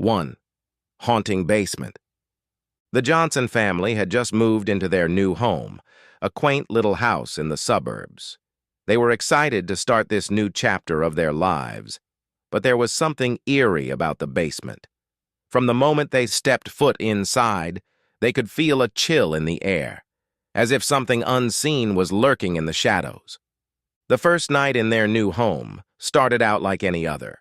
1. Haunting basement. The Johnson family had just moved into their new home, a quaint little house in the suburbs. They were excited to start this new chapter of their lives, but there was something eerie about the basement. From the moment they stepped foot inside, they could feel a chill in the air, as if something unseen was lurking in the shadows. The first night in their new home started out like any other.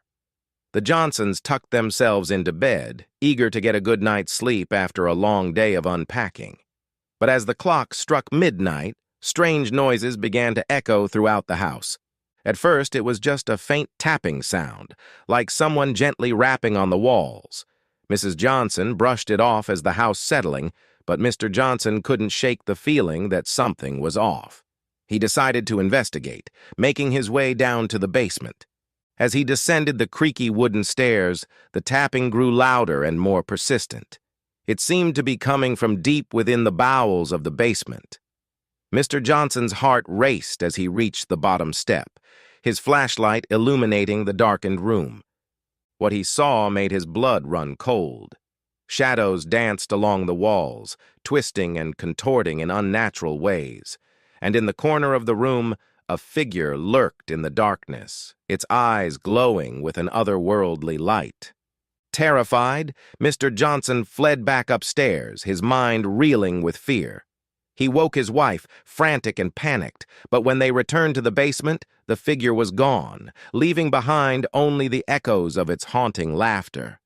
The Johnsons tucked themselves into bed, eager to get a good night's sleep after a long day of unpacking. But as the clock struck midnight, strange noises began to echo throughout the house. At first, it was just a faint tapping sound, like someone gently rapping on the walls. Mrs. Johnson brushed it off as the house settling, but Mr. Johnson couldn't shake the feeling that something was off. He decided to investigate, making his way down to the basement. As he descended the creaky wooden stairs, the tapping grew louder and more persistent. It seemed to be coming from deep within the bowels of the basement. Mr. Johnson's heart raced as he reached the bottom step, his flashlight illuminating the darkened room. What he saw made his blood run cold. Shadows danced along the walls, twisting and contorting in unnatural ways, and in the corner of the room, a figure lurked in the darkness, its eyes glowing with an otherworldly light. Terrified, Mr. Johnson fled back upstairs, his mind reeling with fear. He woke his wife, frantic and panicked, but when they returned to the basement, the figure was gone, leaving behind only the echoes of its haunting laughter.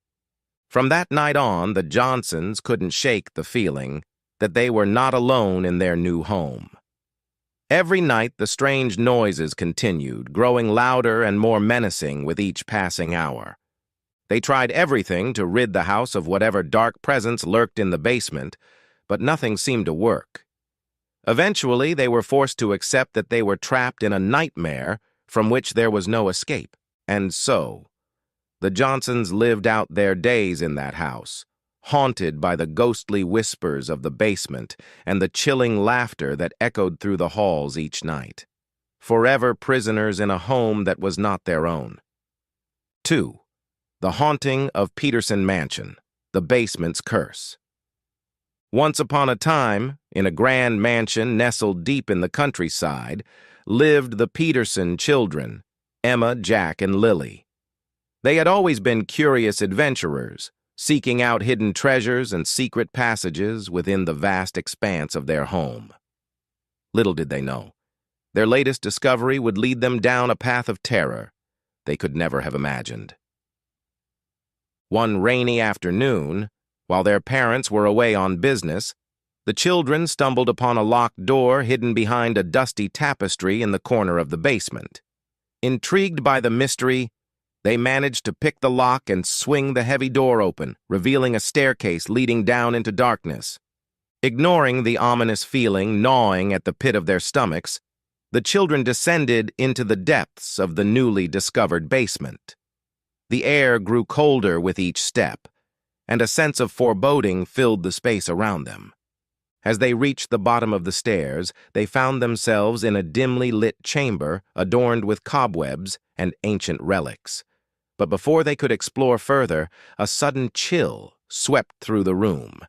From that night on, the Johnsons couldn't shake the feeling that they were not alone in their new home. Every night, the strange noises continued, growing louder and more menacing with each passing hour. They tried everything to rid the house of whatever dark presence lurked in the basement, but nothing seemed to work. Eventually, they were forced to accept that they were trapped in a nightmare from which there was no escape. And so, the Johnsons lived out their days in that house, haunted by the ghostly whispers of the basement and the chilling laughter that echoed through the halls each night, forever prisoners in a home that was not their own. 2. The Haunting of Peterson Mansion, the Basement's Curse. Once upon a time, in a grand mansion nestled deep in the countryside, lived the Peterson children, Emma, Jack, and Lily. They had always been curious adventurers, seeking out hidden treasures and secret passages within the vast expanse of their home. Little did they know, their latest discovery would lead them down a path of terror they could never have imagined. One rainy afternoon, while their parents were away on business, the children stumbled upon a locked door hidden behind a dusty tapestry in the corner of the basement. Intrigued by the mystery, they managed to pick the lock and swing the heavy door open, revealing a staircase leading down into darkness. Ignoring the ominous feeling gnawing at the pit of their stomachs, the children descended into the depths of the newly discovered basement. The air grew colder with each step, and a sense of foreboding filled the space around them. As they reached the bottom of the stairs, they found themselves in a dimly lit chamber adorned with cobwebs and ancient relics. But before they could explore further, a sudden chill swept through the room,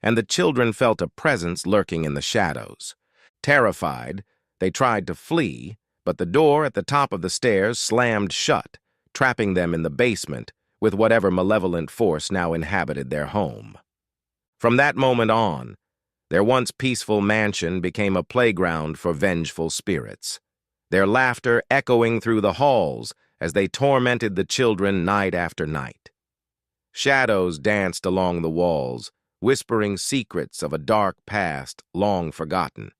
and the children felt a presence lurking in the shadows. Terrified, they tried to flee, but the door at the top of the stairs slammed shut, trapping them in the basement with whatever malevolent force now inhabited their home. From that moment on, their once peaceful mansion became a playground for vengeful spirits, their laughter echoing through the halls as they tormented the children night after night. Shadows danced along the walls, whispering secrets of a dark past long forgotten.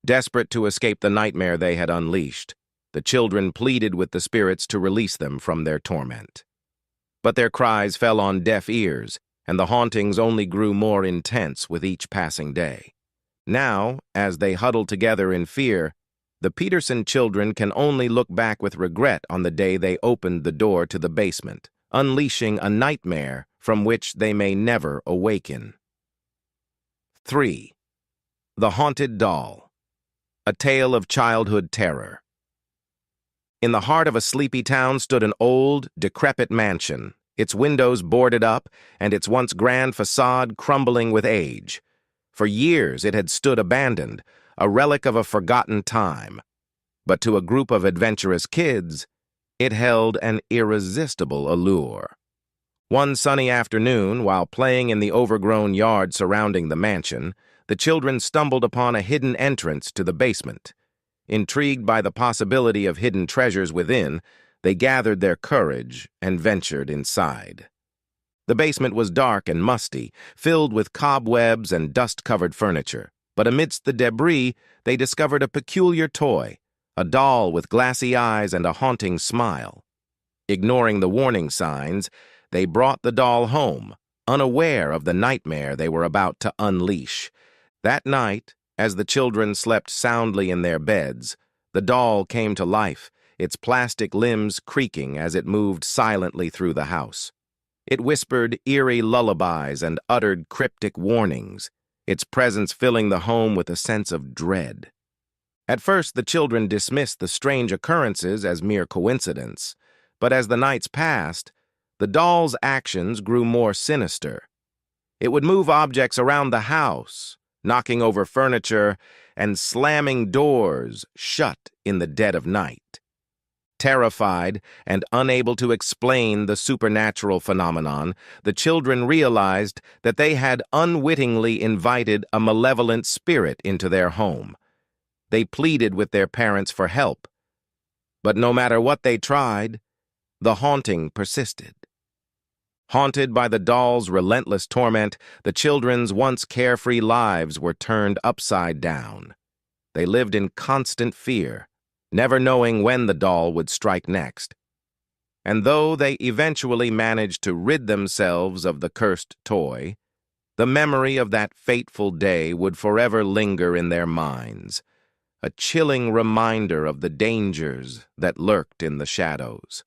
Desperate to escape the nightmare they had unleashed, the children pleaded with the spirits to release them from their torment. But their cries fell on deaf ears, and the hauntings only grew more intense with each passing day. Now, as they huddle together in fear, the Peterson children can only look back with regret on the day they opened the door to the basement, unleashing a nightmare from which they may never awaken. 3. The Haunted Doll, a tale of childhood terror. In the heart of a sleepy town stood an old, decrepit mansion, its windows boarded up and its once grand facade crumbling with age. For years it had stood abandoned, a relic of a forgotten time. But to a group of adventurous kids, it held an irresistible allure. One sunny afternoon, while playing in the overgrown yard surrounding the mansion, the children stumbled upon a hidden entrance to the basement. Intrigued by the possibility of hidden treasures within, they gathered their courage and ventured inside. The basement was dark and musty, filled with cobwebs and dust-covered furniture. But amidst the debris, they discovered a peculiar toy, a doll with glassy eyes and a haunting smile. Ignoring the warning signs, they brought the doll home, unaware of the nightmare they were about to unleash. That night, as the children slept soundly in their beds, the doll came to life, its plastic limbs creaking as it moved silently through the house. It whispered eerie lullabies and uttered cryptic warnings, its presence filling the home with a sense of dread. At first, the children dismissed the strange occurrences as mere coincidence, but as the nights passed, the doll's actions grew more sinister. It would move objects around the house, knocking over furniture and slamming doors shut in the dead of night. Terrified and unable to explain the supernatural phenomenon, the children realized that they had unwittingly invited a malevolent spirit into their home. They pleaded with their parents for help, but no matter what they tried, the haunting persisted. Haunted by the doll's relentless torment, the children's once carefree lives were turned upside down. They lived in constant fear, never knowing when the doll would strike next. And though they eventually managed to rid themselves of the cursed toy, the memory of that fateful day would forever linger in their minds, a chilling reminder of the dangers that lurked in the shadows.